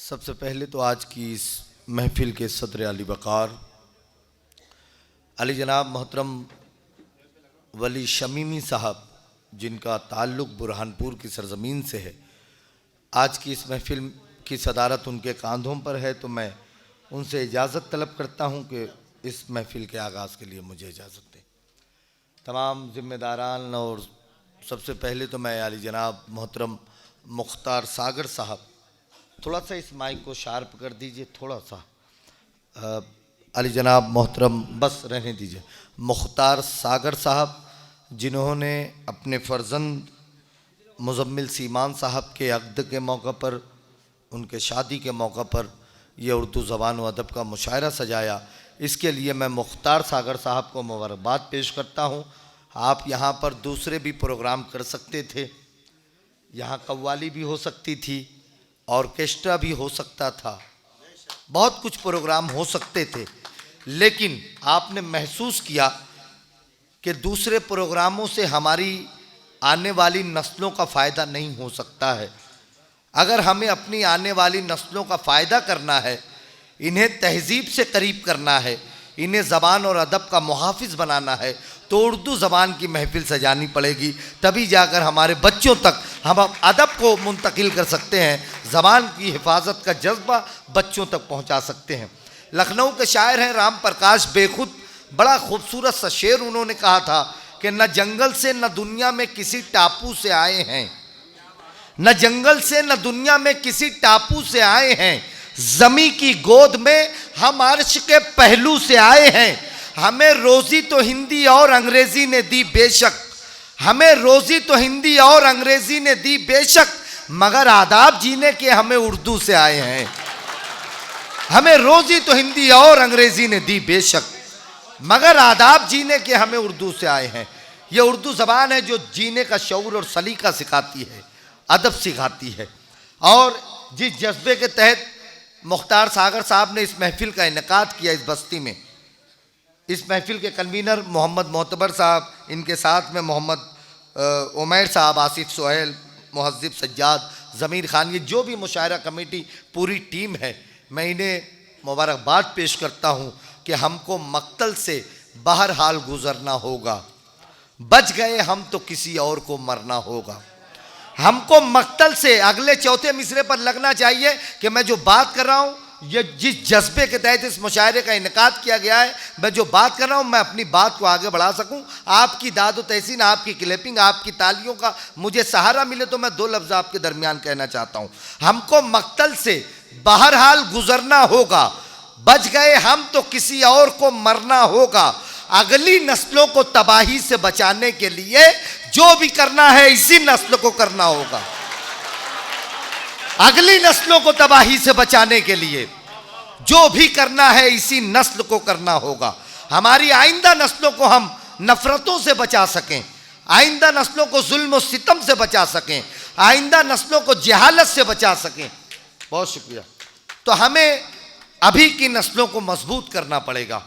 सबसे पहले तो आज की इस महफिल के सदर अली वक़ार अली जनाब मोहतरम वली शमीमी साहब, जिनका ताल्लुक़ बुरहानपुर की सरज़मीन से है, आज की इस महफिल की सदारत उनके कांधों पर है। तो मैं उनसे इजाज़त तलब करता हूँ कि इस महफिल के आगाज़ के लिए मुझे इजाज़त दें। तमाम ज़िम्मेदारान और सबसे पहले तो मैं अली जनाब मोहतरम मुख्तार सागर साहब, थोड़ा सा इस माइक को शार्प कर दीजिए, थोड़ा सा अली जनाब मोहतरम, बस रहने दीजिए, मुख्तार सागर साहब, जिन्होंने अपने फ़र्जंद मुज़म्मिल सीमान साहब के अक़द के मौका पर, उनके शादी के मौका पर यह उर्दू ज़बान व अदब का मुशायरा सजाया। इसके लिए मैं मुख्तार सागर साहब को मुबारकबाद पेश करता हूँ। आप यहाँ पर दूसरे भी प्रोग्राम कर सकते थे, यहाँ कव्वाली भी हो सकती थी, ऑर्केस्ट्रा भी हो सकता था, बहुत कुछ प्रोग्राम हो सकते थे, लेकिन आपने महसूस किया कि दूसरे प्रोग्रामों से हमारी आने वाली नस्लों का फ़ायदा नहीं हो सकता है। अगर हमें अपनी आने वाली नस्लों का फ़ायदा करना है, इन्हें तहज़ीब से करीब करना है, इन्हें ज़बान और अदब का मुहाफ़िज़ बनाना है, तो उर्दू ज़बान की महफिल सजानी पड़ेगी। तभी जाकर हमारे बच्चों तक हम अदब को मुंतकिल कर सकते हैं, ज़बान की हिफाजत का जज्बा बच्चों तक पहुंचा सकते हैं। लखनऊ के शायर हैं राम प्रकाश बेखुद, बड़ा खूबसूरत सा शेर उन्होंने कहा था कि न जंगल से न दुनिया में किसी टापू से आए हैं, न जंगल से न दुनिया में किसी टापू से आए हैं, ज़मी की गोद में हम अर्श के पहलू से आए हैं। हमें रोज़ी तो हिंदी और अंग्रेज़ी ने दी बेशक, हमें रोज़ी तो हिंदी और अंग्रेज़ी ने दी बेशक, मगर आदाब जीने के हमें उर्दू से आए हैं। हमें रोज़ी तो हिंदी और अंग्रेज़ी ने दी बेशक, मगर आदाब जीने के हमें उर्दू से आए हैं। ये उर्दू ज़बान है जो जीने का शऊर और सलीका सिखाती है, अदब सिखाती है। और जिस जज्बे के तहत मुख्तार सागर साहब ने इस महफिल का इनेकाद किया इस बस्ती में, इस महफिल के कन्वीनर मोहम्मद मोतबर साहब, इनके साथ में मोहम्मद उमैर साहब, आसिफ सोहेल, मुहज़्ज़िब सज्जाद, ज़मीर खान, ये जो भी मुशायरा कमेटी पूरी टीम है, मैं इन्हें मुबारकबाद पेश करता हूँ कि हमको मक्तल से बहरहाल गुज़रना होगा, बच गए हम तो किसी और को मरना होगा। हमको मक्तल से अगले चौथे मिसरे पर लगना चाहिए कि मैं जो बात कर रहा हूँ, ये जिस जज्बे के तहत इस मुशायरे का इनेकाद किया गया है, मैं जो बात कर रहा हूँ, मैं अपनी बात को आगे बढ़ा सकूँ। आपकी दाद व तहसीन, आपकी क्लैपिंग, आपकी तालियों का मुझे सहारा मिले तो मैं दो लफ्ज़ आपके दरमियान कहना चाहता हूँ। हमको मक्तल से बहरहाल गुजरना होगा, बच गए हम तो किसी और को मरना होगा। अगली नस्लों को तबाही से बचाने के लिए जो भी करना है इसी नस्ल को करना होगा। अगली नस्लों को तबाही से बचाने के लिए जो भी करना है इसी नस्ल को करना होगा। हमारी आइंदा नस्लों को हम नफरतों से बचा सकें, आइंदा नस्लों को जुल्म और सितम से बचा सकें, आइंदा नस्लों को जहालत से बचा सकें। बहुत शुक्रिया। तो हमें अभी की नस्लों को मजबूत करना पड़ेगा।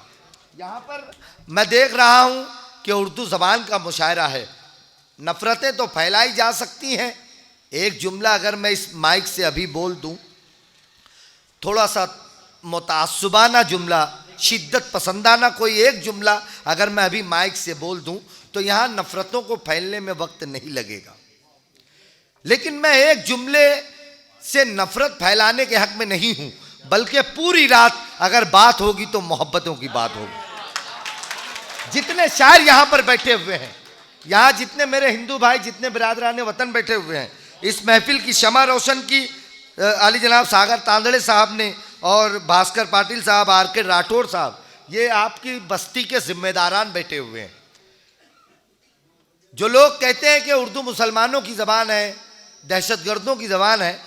यहाँ पर मैं देख रहा हूँ कि उर्दू ज़बान का मुशायरा है, नफ़रतें तो फैलाई जा सकती हैं। एक जुमला अगर मैं इस माइक से अभी बोल दूं, थोड़ा सा मुतासुबाना जुमला, शिद्दत पसंदाना कोई एक जुमला अगर मैं अभी माइक से बोल दूं, तो यहाँ नफ़रतों को फैलने में वक्त नहीं लगेगा। लेकिन मैं एक जुमले से नफ़रत फैलाने के हक़ में नहीं हूँ, बल्कि पूरी रात अगर बात होगी तो मोहब्बतों की बात होगी। जितने शायर यहाँ पर बैठे हुए हैं, यहाँ जितने मेरे हिंदू भाई, जितने बिरादरान वतन बैठे हुए हैं, इस महफिल की शमा रोशन की अली जनाब सागर तांदड़े साहब ने और भास्कर पाटिल साहब, आर के राठौड़ साहब, ये आपकी बस्ती के जिम्मेदारान बैठे हुए हैं। जो लोग कहते हैं कि उर्दू मुसलमानों की ज़बान है, दहशतगर्दों की ज़बान है,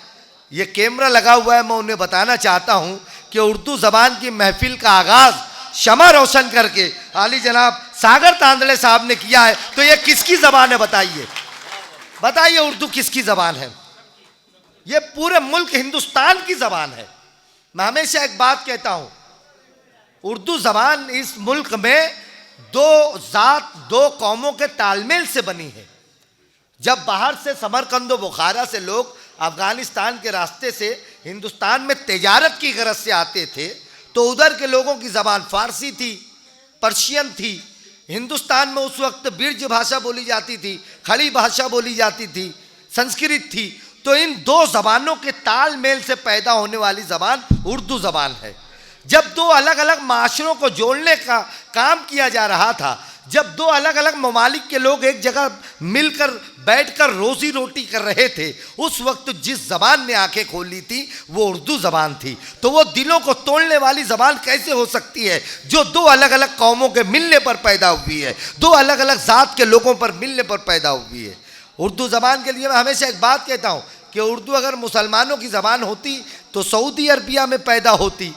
ये कैमरा लगा हुआ है, मैं उन्हें बताना चाहता हूँ कि उर्दू ज़बान की महफिल का आगाज़ शमा रोशन करके अली जनाब सागर तांदड़े साहब ने किया है। तो ये किसकी ज़बान है बताइए, बताइए उर्दू किसकी ज़बान है? ये पूरे मुल्क हिंदुस्तान की ज़बान है। मैं हमेशा एक बात कहता हूँ, उर्दू ज़बान इस मुल्क में दो ज़ात, दो कौमों के तालमेल से बनी है। जब बाहर से समरकंद व बुखारा से लोग अफ़गानिस्तान के रास्ते से हिंदुस्तान में तिजारत की गरज से आते थे तो उधर के लोगों की ज़बान फारसी थी, पर्शियन थी। हिंदुस्तान में उस वक्त बिरज भाषा बोली जाती थी, खड़ी भाषा बोली जाती थी, संस्कृत थी। तो इन दो ज़बानों के तालमेल से पैदा होने वाली ज़बान उर्दू ज़बान है। जब दो अलग अलग माशरों को जोड़ने का काम किया जा रहा था, जब दो अलग अलग ममालिक के लोग एक जगह मिलकर बैठकर रोजी रोटी कर रहे थे, उस वक्त जिस ज़बान ने आंखें खोली थी वो उर्दू ज़बान थी। तो वो दिलों को तोड़ने वाली ज़बान कैसे हो सकती है जो दो अलग अलग कौमों के मिलने पर पैदा हुई है, दो अलग अलग ज़ात के लोगों पर मिलने पर पैदा हुई है। उर्दू ज़बान के लिए मैं हमेशा एक बात कहता हूँ कि उर्दू अगर मुसलमानों की ज़बान होती तो सऊदी अरबिया में पैदा होती,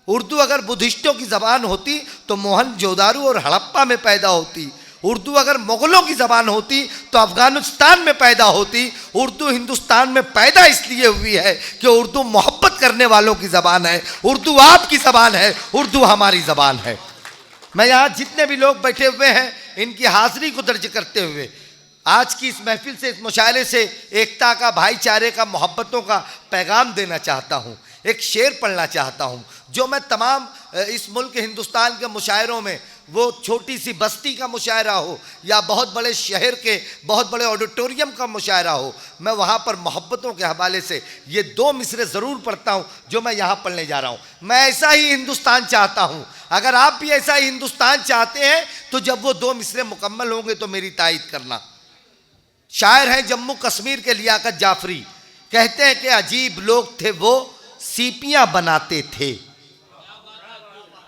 उर्दू अगर बुद्धिस्टों की ज़बान होती तो मोहनजोदारो और हड़प्पा में पैदा होती, उर्दू अगर मुग़लों की ज़बान होती तो अफ़गानिस्तान में पैदा होती। उर्दू हिंदुस्तान में पैदा इसलिए हुई है कि उर्दू मोहब्बत करने वालों की ज़बान है, उर्दू आपकी ज़बान है, उर्दू हमारी ज़बान है। मैं यहाँ जितने भी लोग बैठे हुए हैं इनकी हाज़िरी को दर्ज करते हुए आज की इस महफिल से, इस मुशायरे से एकता का, भाईचारे का, मोहब्बतों का पैगाम देना चाहता हूँ। एक शेर पढ़ना चाहता हूँ जो मैं तमाम इस मुल्क हिंदुस्तान के मुशायरों में, वो छोटी सी बस्ती का मुशायरा हो या बहुत बड़े शहर के बहुत बड़े ऑडिटोरियम का मुशायरा हो, मैं वहाँ पर मोहब्बतों के हवाले से ये दो मिसरे ज़रूर पढ़ता हूँ जो मैं यहाँ पढ़ने जा रहा हूँ। मैं ऐसा ही हिंदुस्तान चाहता हूँ। अगर आप भी ऐसा ही हिंदुस्तान चाहते हैं तो जब वो दो मिसरे मुकम्मल होंगे तो मेरी तायद करना। शायर हैं जम्मू कश्मीर के लियाकत जाफरी, कहते हैं कि अजीब लोग थे वो सीपियाँ बनाते थे,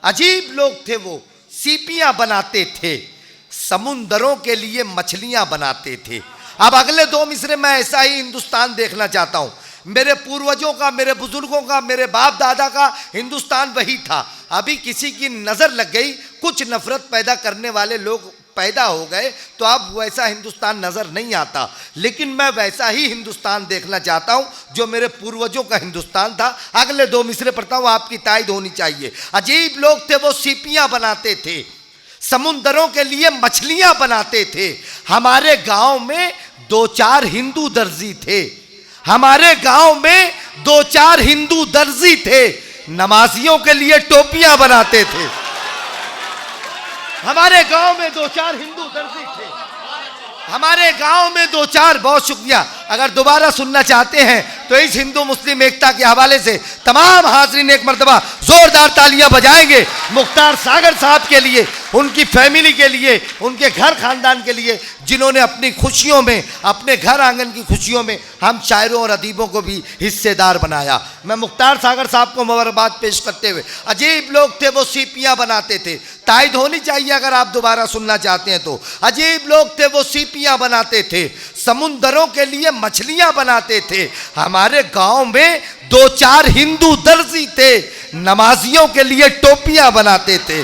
अजीब लोग थे वो सीपियाँ बनाते थे, समुंदरों के लिए मछलियाँ बनाते थे। अब अगले दो मिसरे मैं ऐसा ही हिंदुस्तान देखना चाहता हूँ। मेरे पूर्वजों का, मेरे बुजुर्गों का, मेरे बाप दादा का हिंदुस्तान वही था। अभी किसी की नज़र लग गई, कुछ नफरत पैदा करने वाले लोग पैदा हो गए तो अब वैसा हिंदुस्तान नज़र नहीं आता। लेकिन मैं वैसा ही हिंदुस्तान देखना चाहता हूँ जो मेरे पूर्वजों का हिंदुस्तान था। अगले दो मिसरे पढ़ता हूँ, आपकी तायद होनी चाहिए। अजीब लोग थे वो सीपियाँ बनाते थे, समुंदरों के लिए मछलियाँ बनाते थे। हमारे गांव में दो चार हिंदू दर्जी थे, हमारे गांव में दो चार हिंदू दर्जी थे, नमाजियों के लिए टोपियाँ बनाते थे। हमारे गांव में दो चार हिंदू दर्जी थे, हमारे गांव में दो चार। बहुत शुक्रिया। अगर दोबारा सुनना चाहते हैं तो इस हिंदू मुस्लिम एकता के हवाले से तमाम हाज़रीन एक मरतबा जोरदार तालियां बजाएंगे मुख्तार सागर साहब के लिए, उनकी फैमिली के लिए, उनके घर खानदान के लिए, जिन्होंने अपनी खुशियों में, अपने घर आंगन की खुशियों में हम शायरों और अदीबों को भी हिस्सेदार बनाया। मैं मुख्तार सागर साहब को मुबारकबाद पेश करते हुए, अजीब लोग थे वो सीपियाँ बनाते थे, तायद होनी चाहिए अगर आप दोबारा सुनना चाहते हैं तो। अजीब लोग थे वो सीपियाँ बनाते थे, समुंदरों के लिए मछलियाँ बनाते थे। हमारे गांव में दो चार हिंदू दर्जी थे, नमाजियों के लिए टोपियाँ बनाते थे।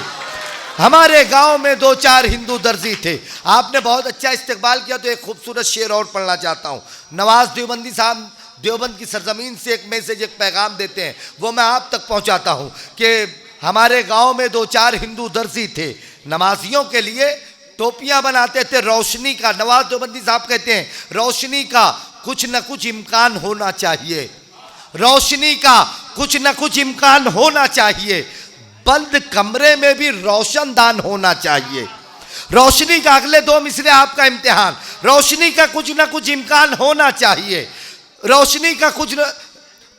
हमारे गांव में दो चार हिंदू दर्जी थे। आपने बहुत अच्छा इस्तकबाल किया तो एक खूबसूरत शेर और पढ़ना चाहता हूँ। नवाज देवबंदी साहब देवबंद की सरजमीन से एक मैसेज, एक पैगाम देते हैं, वो मैं आप तक पहुँचाता हूँ कि हमारे गांव में दो चार हिंदू दर्जी थे, नमाजियों के लिए टोपियाँ बनाते थे। रोशनी का, नवाज देवबंदी साहब कहते हैं, रोशनी का कुछ न कुछ इम्कान होना चाहिए, रोशनी का कुछ न कुछ इम्कान होना चाहिए, बंद कमरे में भी रोशनदान होना चाहिए। रोशनी का अगले दो मिसरे आपका इम्तिहान, रोशनी का कुछ न कुछ इम्कान होना चाहिए, रोशनी का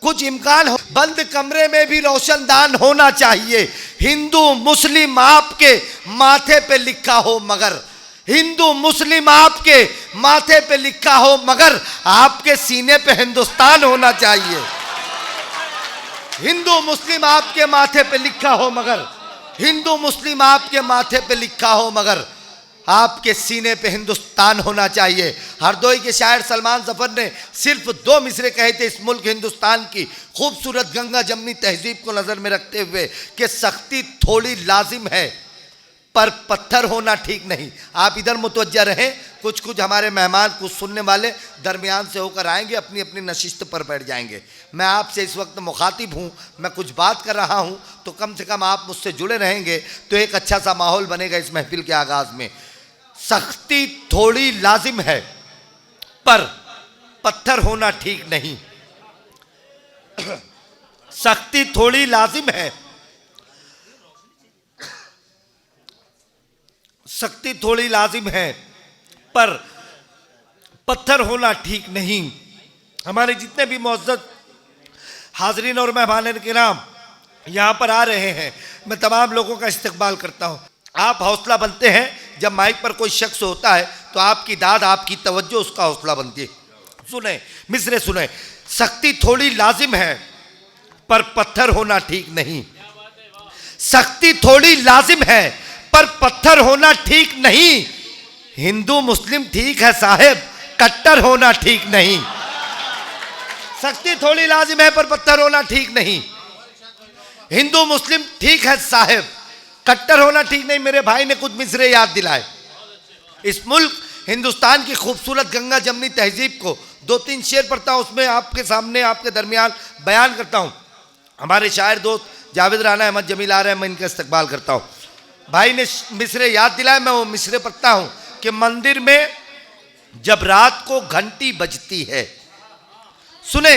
कुछ इम्कान हो, बंद कमरे में भी रोशनदान होना चाहिए। हिंदू मुस्लिम आपके माथे पे लिखा हो मगर, हिंदू मुस्लिम आपके माथे पे लिखा हो मगर आपके सीने पे हिंदुस्तान होना चाहिए। हिंदू मुस्लिम आपके माथे पे लिखा हो मगर, हिंदू मुस्लिम आपके माथे पे लिखा हो मगर आपके सीने पे हिंदुस्तान होना चाहिए। हरदोई के शायर सलमान जफर ने सिर्फ दो मिसरे कहे थे इस मुल्क हिंदुस्तान की खूबसूरत गंगा जमनी तहजीब को नज़र में रखते हुए कि सख्ती थोड़ी लाजिम है पर पत्थर होना ठीक नहीं। आप इधर मुतवज्जा रहें, कुछ कुछ हमारे मेहमान, कुछ सुनने वाले दरमियान से होकर आएंगे, अपनी अपनी नशिस्त पर बैठ जाएंगे। मैं आपसे इस वक्त मुखातिब हूँ, मैं कुछ बात कर रहा हूँ तो कम से कम आप मुझसे जुड़े रहेंगे तो एक अच्छा सा माहौल बनेगा इस महफिल के आगाज़ में। सख्ती थोड़ी लाजिम है पर पत्थर होना ठीक नहीं। सख्ती थोड़ी लाजिम है, सख्ती थोड़ी लाजिम है, पर पत्थर होना ठीक नहीं। हमारे जितने भी मुअज़्ज़ज़ हाज़रीन और मेहमान किराम यहाँ पर आ रहे हैं, मैं तमाम लोगों का इस्तकबाल करता हूँ। आप हौसला बनते हैं जब माइक पर कोई शख्स होता है तो आपकी दाद, आपकी तवज्जो उसका हौसला बनती है। सुने मिसरे सुने, सख्ती थोड़ी लाजिम है पर पत्थर होना ठीक नहीं। सख्ती थोड़ी लाजिम है पर पत्थर होना ठीक नहीं। हिंदू मुस्लिम ठीक है साहब, कट्टर होना ठीक नहीं। सख्ती थोड़ी लाजिम है पर पत्थर होना ठीक नहीं। हिंदू मुस्लिम ठीक है साहब, कट्टर होना ठीक नहीं। मेरे भाई ने कुछ मिसरे याद दिलाए। इस मुल्क हिंदुस्तान की खूबसूरत गंगा जमनी तहजीब को 2-3 शेर पढ़ता हूँ, उसमें आपके सामने आपके दरमियान बयान करता हूँ। हमारे शायर दोस्त जावेद राना अहमद जमील आ रहे हैं, मैं इनका इस्तकबाल करता हूँ। भाई ने मिसरे याद दिलाए, मैं वो मिसरे पढ़ता हूँ कि मंदिर में जब रात को घंटी बजती है। सुने,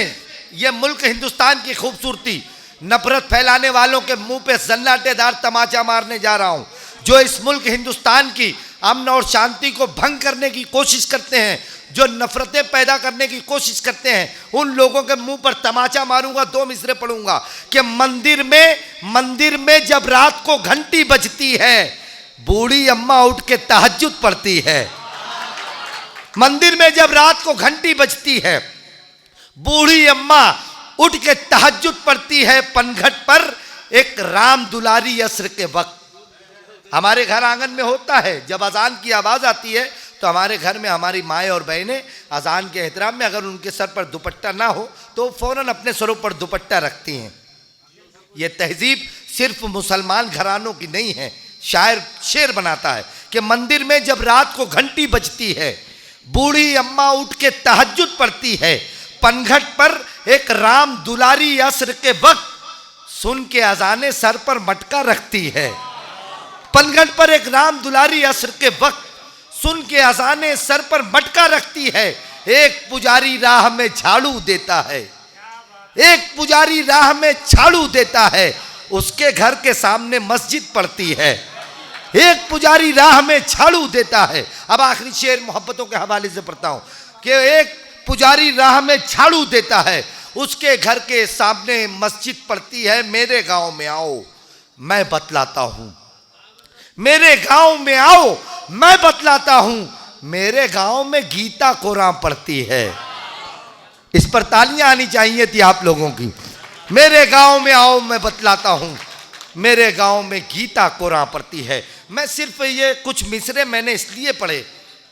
ये मुल्क हिंदुस्तान की खूबसूरती, नफरत फैलाने वालों के मुंह पे सन्नाटेदार तमाचा मारने जा रहा हूं। जो इस मुल्क हिंदुस्तान की अमन और शांति को भंग करने की कोशिश करते हैं, जो नफरतें पैदा करने की कोशिश करते हैं, उन लोगों के मुंह पर तमाचा मारूंगा। 2 मिसरे पढ़ूंगा कि मंदिर में जब रात को घंटी बजती है, बूढ़ी अम्मा उठ के तहज्जुद पढ़ती है। मंदिर में जब रात को घंटी बजती है, बूढ़ी अम्मा उठ के तहज्जुद पढ़ती है। पनघट पर एक राम दुलारी असर के वक्त। हमारे घर आंगन में होता है, जब अजान की आवाज़ आती है तो हमारे घर में हमारी माएँ और बहनें अजान के एहतराम में अगर उनके सर पर दुपट्टा ना हो तो फ़ौरन अपने सरों पर दुपट्टा रखती हैं। ये तहजीब सिर्फ मुसलमान घरानों की नहीं है। शायर शेर बनाता है कि मंदिर में जब रात को घंटी बजती है, बूढ़ी अम्मा उठ के तहज्जुद पढ़ती है। पनघट पर एक राम दुलारी असर के वक्त सुन के अजाने सर पर मटका रखती है। पनघट पर एक राम दुलारी असर के वक्त सुन के अजाने सर पर मटका रखती है। एक पुजारी राह में झाड़ू देता है, एक पुजारी राह में झाड़ू देता है, उसके घर के सामने मस्जिद पड़ती है। एक पुजारी राह में झाड़ू देता है। अब आखिरी शेर मोहब्बतों के हवाले से पढ़ता हूं कि एक पुजारी राह में झाड़ू देता है, उसके घर के सामने मस्जिद पड़ती है। मेरे गांव में आओ मैं बतलाता हूं, मेरे गांव में आओ मैं बतलाता हूं। मेरे गांव में गीता कुरान पढ़ती है। इस पर तालियां आनी चाहिए थी आप लोगों की। मेरे गांव में आओ मैं बतलाता हूं, मेरे गांव में गीता कुरान पढ़ती है। मैं सिर्फ ये कुछ मिसरे मैंने इसलिए पढ़े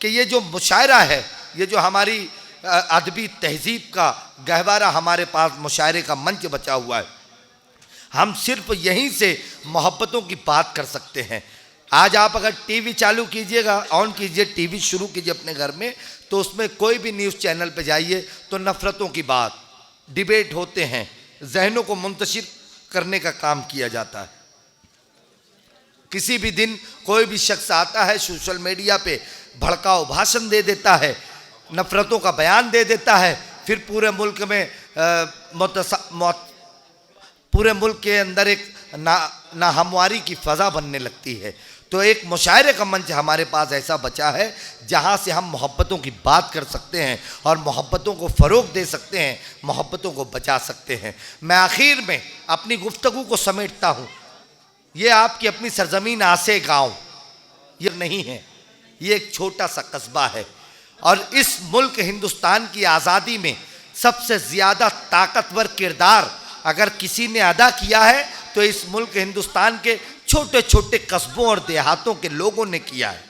कि ये जो मुशायरा है, ये जो हमारी अदबी तहजीब का गहवारा हमारे पास मुशायरे का मंच बचा हुआ है, हम सिर्फ यहीं से मोहब्बतों की बात कर सकते हैं। आज आप अगर टीवी चालू कीजिएगा, ऑन कीजिए, टीवी शुरू कीजिए अपने घर में, तो उसमें कोई भी न्यूज़ चैनल पे जाइए तो नफ़रतों की बात, डिबेट होते हैं, जहनों को मुंतशिर करने का काम किया जाता है। किसी भी दिन कोई भी शख्स आता है सोशल मीडिया पे भड़काऊ भाषण दे देता है, नफ़रतों का बयान दे देता है, फिर पूरे मुल्क में पूरे मुल्क के अंदर एक नाहमवारी की फ़ज़ा बनने लगती है। तो एक मुशायरे का मंच हमारे पास ऐसा बचा है जहाँ से हम मोहब्बतों की बात कर सकते हैं और मोहब्बतों को फ़रोग़ दे सकते हैं, मोहब्बतों को बचा सकते हैं। मैं आखिर में अपनी गुफ्तगू को समेटता हूँ। ये आपकी अपनी सरज़मीन आसे गाँव ये नहीं है, ये एक छोटा सा कस्बा है। और इस मुल्क हिंदुस्तान की आज़ादी में सबसे ज़्यादा ताकतवर किरदार अगर किसी ने अदा किया है तो इस मुल्क हिंदुस्तान के छोटे छोटे कस्बों और देहातों के लोगों ने किया है।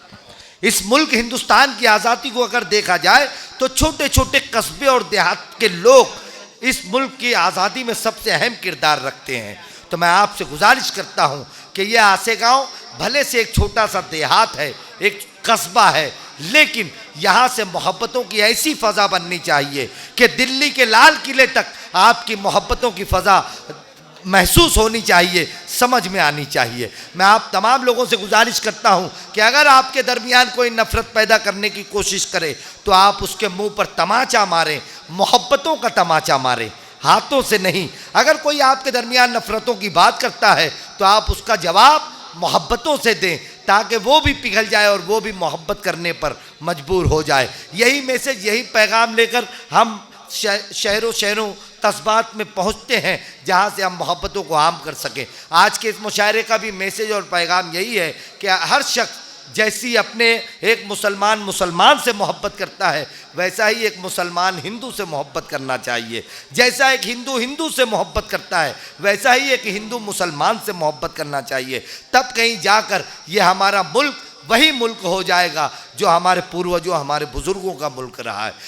इस मुल्क हिंदुस्तान की आज़ादी को अगर देखा जाए तो छोटे छोटे कस्बे और देहात के लोग इस मुल्क की आज़ादी में सबसे अहम किरदार रखते हैं। तो मैं आपसे गुजारिश करता हूँ कि यह आसे गाँव भले से एक छोटा सा देहात है, एक कस्बा है, लेकिन यहाँ से मोहब्बतों की ऐसी फ़ज़ा बननी चाहिए कि दिल्ली के लाल किले तक आपकी मोहब्बतों की फ़ज़ा महसूस होनी चाहिए, समझ में आनी चाहिए। मैं आप तमाम लोगों से गुजारिश करता हूं कि अगर आपके दरमियान कोई नफ़रत पैदा करने की कोशिश करे तो आप उसके मुंह पर तमाचा मारें, मोहब्बतों का तमाचा मारें। हाथों से नहीं। अगर कोई आपके दरमियान नफरतों की बात करता है तो आप उसका जवाब मोहब्बतों से दें, ताकि वो भी पिघल जाए और वो भी मोहब्बत करने पर मजबूर हो जाए। यही मैसेज, यही पैगाम लेकर हम शहरों शहरों कस्बात में पहुंचते हैं, जहां से हम मोहब्बतों को आम कर सकें। आज के इस मुशायरे का भी मैसेज और पैगाम यही है कि हर शख्स जैसी अपने एक मुसलमान से मोहब्बत करता है, वैसा ही एक मुसलमान हिंदू से मोहब्बत करना चाहिए। जैसा एक हिंदू हिंदू से मोहब्बत करता है, वैसा ही एक हिंदू मुसलमान से मोहब्बत करना चाहिए। तब कहीं जाकर ये हमारा मुल्क वही मुल्क हो जाएगा जो हमारे पूर्वजों, हमारे बुजुर्गों का मुल्क रहा है।